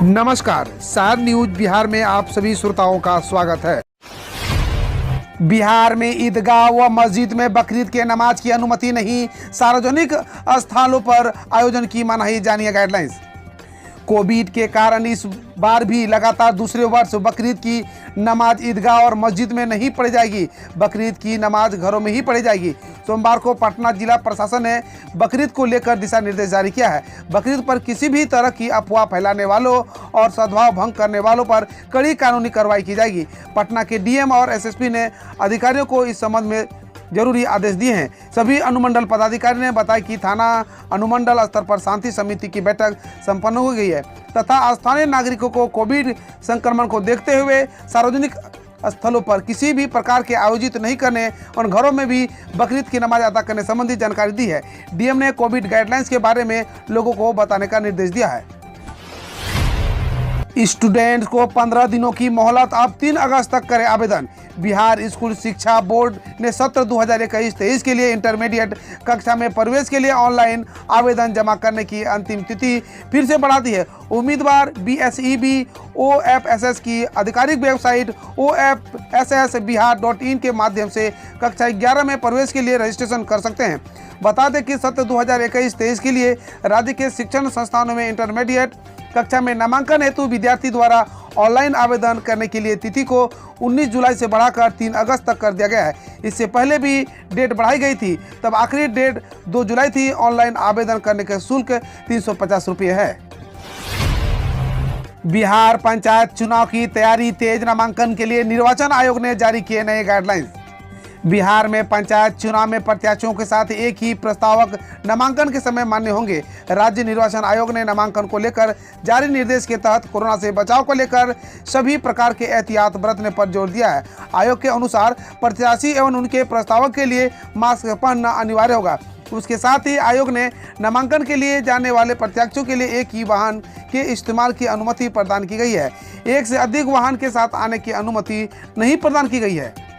नमस्कार, सार न्यूज बिहार में आप सभी श्रोताओं का स्वागत है। बिहार में ईदगाह व मस्जिद में बकरीद के नमाज की अनुमति नहीं, सार्वजनिक स्थानों पर आयोजन की मनाही, जानिए गाइडलाइंस। कोविड के कारण इस बार भी लगातार दूसरे वर्ष बकरीद की नमाज ईदगाह और मस्जिद में नहीं पढ़ी जाएगी। बकरीद की नमाज घरों में ही पढ़ी जाएगी। सोमवार को पटना जिला प्रशासन ने बकरीद को लेकर दिशा निर्देश जारी किया है। बकरीद पर किसी भी तरह की अफवाह फैलाने वालों और सद्भाव भंग करने वालों पर कड़ी कानूनी कार्रवाई की जाएगी। पटना के डीएम और एसएसपी ने अधिकारियों को इस संबंध में जरूरी आदेश दिए हैं। सभी अनुमंडल पदाधिकारी ने बताया कि थाना अनुमंडल स्तर पर शांति समिति की बैठक संपन्न हो गई है तथा स्थानीय नागरिकों को कोविड संक्रमण को देखते हुए सार्वजनिक स्थलों पर किसी भी प्रकार के आयोजित नहीं करने और घरों में भी बकरीद की नमाज अदा करने संबंधी जानकारी दी है। डीएम ने कोविड गाइडलाइंस के बारे में लोगों को बताने का निर्देश दिया है। स्टूडेंट को 15 दिनों की मोहलत, अब 3 अगस्त तक करे आवेदन। बिहार स्कूल शिक्षा बोर्ड ने सत्र 2021-23 के लिए इंटरमीडिएट कक्षा में प्रवेश के लिए ऑनलाइन आवेदन जमा करने की अंतिम तिथि फिर से बढ़ा दी है। उम्मीदवार BSEB OFSS की आधिकारिक वेबसाइट ofssbihar.in के माध्यम से कक्षा 11 में प्रवेश के लिए रजिस्ट्रेशन कर सकते हैं। बता दें कि सत्र 2021-23 के लिए राज्य के शिक्षण संस्थानों में इंटरमीडिएट कक्षा में नामांकन हेतु विद्यार्थी द्वारा ऑनलाइन आवेदन करने के लिए तिथि को 19 जुलाई से बढ़ाकर 3 अगस्त तक कर दिया गया है। इससे पहले भी डेट बढ़ाई गई थी, तब आखिरी डेट 2 जुलाई थी। ऑनलाइन आवेदन करने का शुल्क 350 रुपये है। बिहार पंचायत चुनाव की तैयारी तेज, नामांकन के लिए निर्वाचन आयोग ने जारी किए नए गाइडलाइंस। बिहार में पंचायत चुनाव में प्रत्याशियों के साथ एक ही प्रस्तावक नामांकन के समय मान्य होंगे। राज्य निर्वाचन आयोग ने नामांकन को लेकर जारी निर्देश के तहत कोरोना से बचाव को लेकर सभी प्रकार के एहतियात बरतने पर जोर दिया है। आयोग के अनुसार प्रत्याशी एवं उनके प्रस्तावक के लिए मास्क पहनना अनिवार्य होगा। उसके साथ ही आयोग ने नामांकन के लिए जाने वाले प्रत्याशियों के लिए एक ही वाहन के इस्तेमाल की अनुमति प्रदान की गई है। एक से अधिक वाहन के साथ आने की अनुमति नहीं प्रदान की गई है।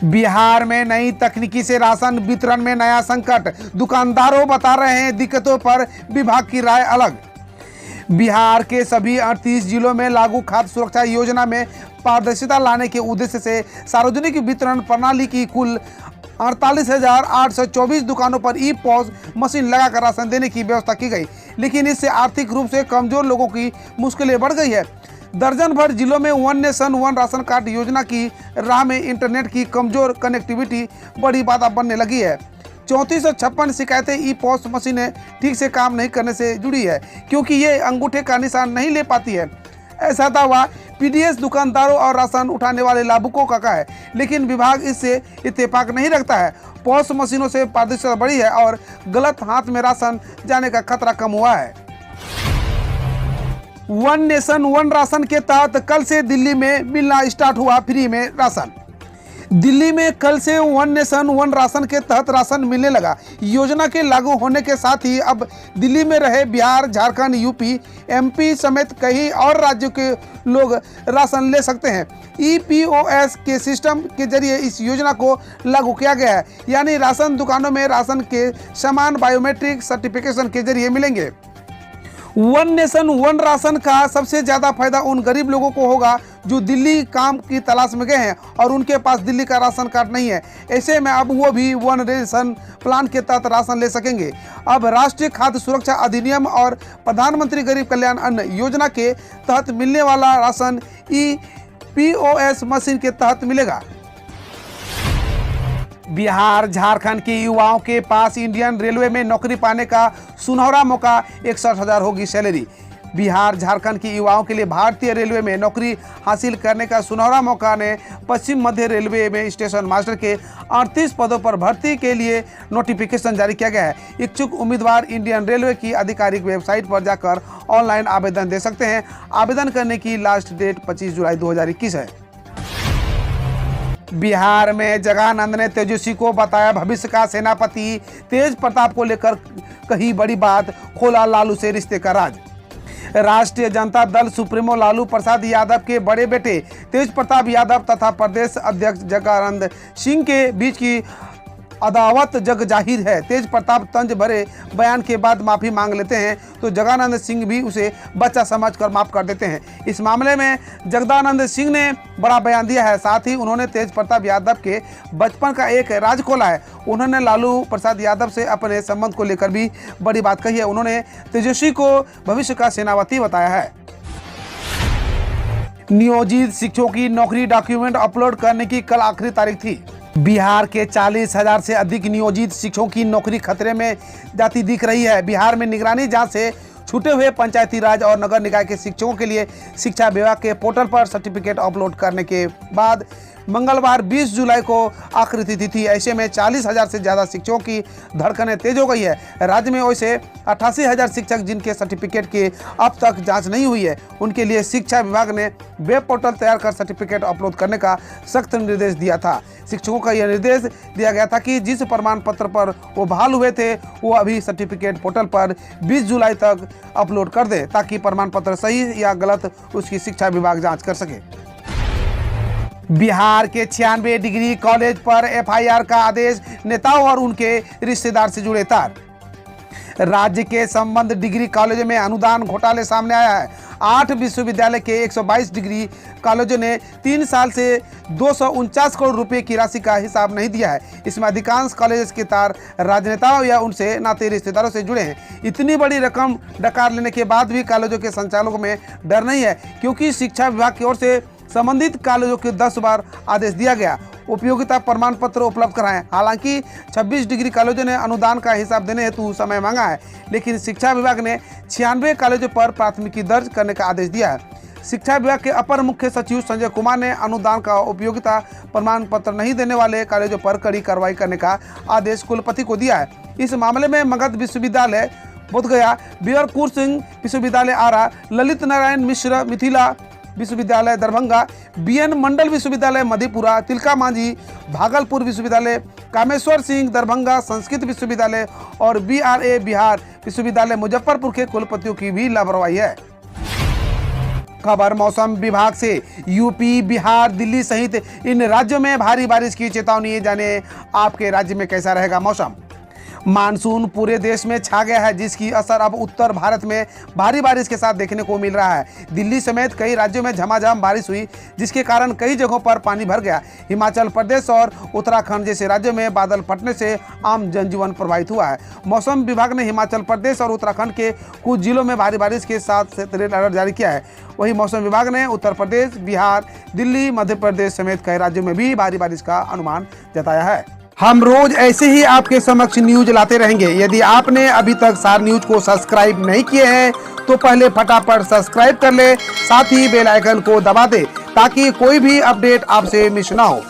बिहार में नई तकनीकी से राशन वितरण में नया संकट, दुकानदारों बता रहे हैं दिक्कतों पर विभाग की राय अलग। बिहार के सभी 38 जिलों में लागू खाद्य सुरक्षा योजना में पारदर्शिता लाने के उद्देश्य से सार्वजनिक वितरण प्रणाली की कुल 48,824 दुकानों पर ई-पॉस मशीन लगाकर राशन देने की व्यवस्था की गई, लेकिन इससे आर्थिक रूप से कमजोर लोगों की मुश्किलें बढ़ गई है। दर्जन भर जिलों में one nation one ration card योजना की राह में इंटरनेट की कमजोर कनेक्टिविटी बड़ी बाधा बनने लगी है। 3456 शिकायतें ई-पॉस मशीनें ठीक से काम नहीं करने से जुड़ी है, क्योंकि ये अंगूठे का निशान नहीं ले पाती है। ऐसा दावा PDS दुकानदारों और राशन उठाने वाले लाभुकों का है, लेकिन विभाग इससे इत्तेफाक नहीं रखता है। पॉस मशीनों से पारदर्शिता बढ़ी है और गलत हाथ में राशन जाने का खतरा कम हुआ है। वन नेशन वन राशन के तहत कल से दिल्ली में मिलना स्टार्ट हुआ फ्री में राशन। दिल्ली में कल से वन नेशन वन राशन के तहत राशन मिलने लगा। योजना के लागू होने के साथ ही अब दिल्ली में रहे बिहार, झारखंड, यूपी, MP समेत कई और राज्यों के लोग राशन ले सकते हैं। EPOS के सिस्टम के जरिए इस योजना को लागू किया गया है, यानी राशन दुकानों में राशन के सामान बायोमेट्रिक सर्टिफिकेशन के जरिए मिलेंगे। वन नेशन वन राशन का सबसे ज़्यादा फायदा उन गरीब लोगों को होगा जो दिल्ली काम की तलाश में गए हैं और उनके पास दिल्ली का राशन कार्ड नहीं है। ऐसे में अब वो भी वन रेशन प्लान के तहत राशन ले सकेंगे। अब राष्ट्रीय खाद्य सुरक्षा अधिनियम और प्रधानमंत्री गरीब कल्याण अन्न योजना के तहत मिलने वाला राशन EPOS मशीन के तहत मिलेगा। बिहार झारखंड के युवाओं के पास इंडियन रेलवे में नौकरी पाने का सुनहरा मौका, 61,000 होगी सैलरी। बिहार झारखंड के युवाओं के लिए भारतीय रेलवे में नौकरी हासिल करने का सुनहरा मौका ने पश्चिम मध्य रेलवे में स्टेशन मास्टर के 38 पदों पर भर्ती के लिए नोटिफिकेशन जारी किया गया है। इच्छुक उम्मीदवार इंडियन रेलवे की आधिकारिक वेबसाइट पर जाकर ऑनलाइन आवेदन दे सकते हैं। आवेदन करने की लास्ट डेट 25 जुलाई 2021 है। बिहार में जगानंद ने तेजस्वी को बताया भविष्य का सेनापति। तेज प्रताप को लेकर कही बड़ी बात, खोला लालू से रिश्ते का राज। राष्ट्रीय जनता दल सुप्रीमो लालू प्रसाद यादव के बड़े बेटे तेज प्रताप यादव तथा प्रदेश अध्यक्ष जगानंद सिंह के बीच की अदावत जग जाहिर है। तेज प्रताप तंज भरे बयान के बाद माफी मांग लेते हैं तो जगानंद सिंह भी उसे बच्चा समझकर माफ कर देते हैं। इस मामले में जगदानंद सिंह ने बड़ा बयान दिया है। साथ ही उन्होंने तेज प्रताप यादव के बचपन का एक राज खोला है। उन्होंने लालू प्रसाद यादव से अपने संबंध को लेकर भी बड़ी बात कही है। उन्होंने तेजस्वी को भविष्य का सेनापति बताया है। नियोजित शिक्षकों की नौकरी डॉक्यूमेंट अपलोड करने की कल आखिरी तारीख थी। बिहार के 40,000 से अधिक नियोजित शिक्षकों की नौकरी खतरे में जाती दिख रही है। बिहार में निगरानी जांच से छूटे हुए पंचायती राज और नगर निकाय के शिक्षकों के लिए शिक्षा विभाग के पोर्टल पर सर्टिफिकेट अपलोड करने के बाद मंगलवार 20 जुलाई को आखिरी तिथि थी। ऐसे में 40,000 से ज़्यादा शिक्षकों की धड़कनें तेज हो गई है। राज्य में वैसे 88,000 शिक्षक जिनके सर्टिफिकेट की अब तक जांच नहीं हुई है, उनके लिए शिक्षा विभाग ने वेब पोर्टल तैयार कर सर्टिफिकेट अपलोड करने का सख्त निर्देश दिया था। शिक्षकों का यह निर्देश दिया गया था कि जिस प्रमाण पत्र पर वो बहाल हुए थे वो अभी सर्टिफिकेट पोर्टल पर 20 जुलाई तक अपलोड कर दे, ताकि प्रमाण पत्र सही या गलत उसकी शिक्षा विभाग जांच कर सके। बिहार के 96 डिग्री कॉलेज पर एफआईआर का आदेश, नेताओं और उनके रिश्तेदार से जुड़े तार। राज्य के संबंध डिग्री कॉलेज में अनुदान घोटाले सामने आया है। 8 विश्वविद्यालय के 122 डिग्री कॉलेजों ने 3 साल से 249 करोड़ रुपए की राशि का हिसाब नहीं दिया है। इसमें अधिकांश कॉलेज के तार राजनेताओं या उनसे नाते रिश्तेदारों से जुड़े हैं। इतनी बड़ी रकम डकार लेने के बाद भी कॉलेजों के संचालकों में डर नहीं है, क्योंकि शिक्षा विभाग की ओर से संबंधित कॉलेजों के 10 बार आदेश दिया गया उपयोगिता प्रमाण पत्र उपलब्ध कराएं। हालांकि 26 डिग्री कॉलेजों ने अनुदान का हिसाब देने हेतु समय मांगा है, लेकिन शिक्षा विभाग ने 96 कॉलेजों पर प्राथमिकी दर्ज करने का आदेश दिया है। शिक्षा विभाग के अपर मुख्य सचिव संजय कुमार ने अनुदान का उपयोगिता प्रमाण पत्र नहीं देने वाले कॉलेजों पर कड़ी कार्रवाई करने का आदेश कुलपति को दिया है। इस मामले में मगध विश्वविद्यालय बोधगया, बीरपुर सिंह विश्वविद्यालय आरा, ललित नारायण मिश्र मिथिला विश्वविद्यालय दरभंगा, बीएन मंडल विश्वविद्यालय मधेपुरा, तिलका मांझी भागलपुर विश्वविद्यालय, कामेश्वर सिंह दरभंगा संस्कृत विश्वविद्यालय और बीआरए बिहार विश्वविद्यालय मुजफ्फरपुर के कुलपतियों की भी लापरवाही है। खबर मौसम विभाग से। यूपी, बिहार, दिल्ली सहित इन राज्यों में भारी बारिश की चेतावनी। जाने आपके राज्य में कैसा रहेगा मौसम। मानसून पूरे देश में छा गया है, जिसकी असर अब उत्तर भारत में भारी बारिश के साथ देखने को मिल रहा है। दिल्ली समेत कई राज्यों में झमाझम बारिश हुई, जिसके कारण कई जगहों पर पानी भर गया। हिमाचल प्रदेश और उत्तराखंड जैसे राज्यों में बादल फटने से आम जनजीवन प्रभावित हुआ है। मौसम विभाग ने हिमाचल प्रदेश और उत्तराखंड के कुछ जिलों में भारी बारिश के साथ रेड अलर्ट जारी किया है। वहीं मौसम विभाग ने उत्तर प्रदेश, बिहार, दिल्ली, मध्य प्रदेश समेत कई राज्यों में भी भारी बारिश का अनुमान जताया है। हम रोज ऐसे ही आपके समक्ष न्यूज लाते रहेंगे। यदि आपने अभी तक सार न्यूज को सब्सक्राइब नहीं किए हैं तो पहले फटाफट सब्सक्राइब कर ले, साथ ही बेल आइकन को दबा दे ताकि कोई भी अपडेट आपसे मिस ना हो।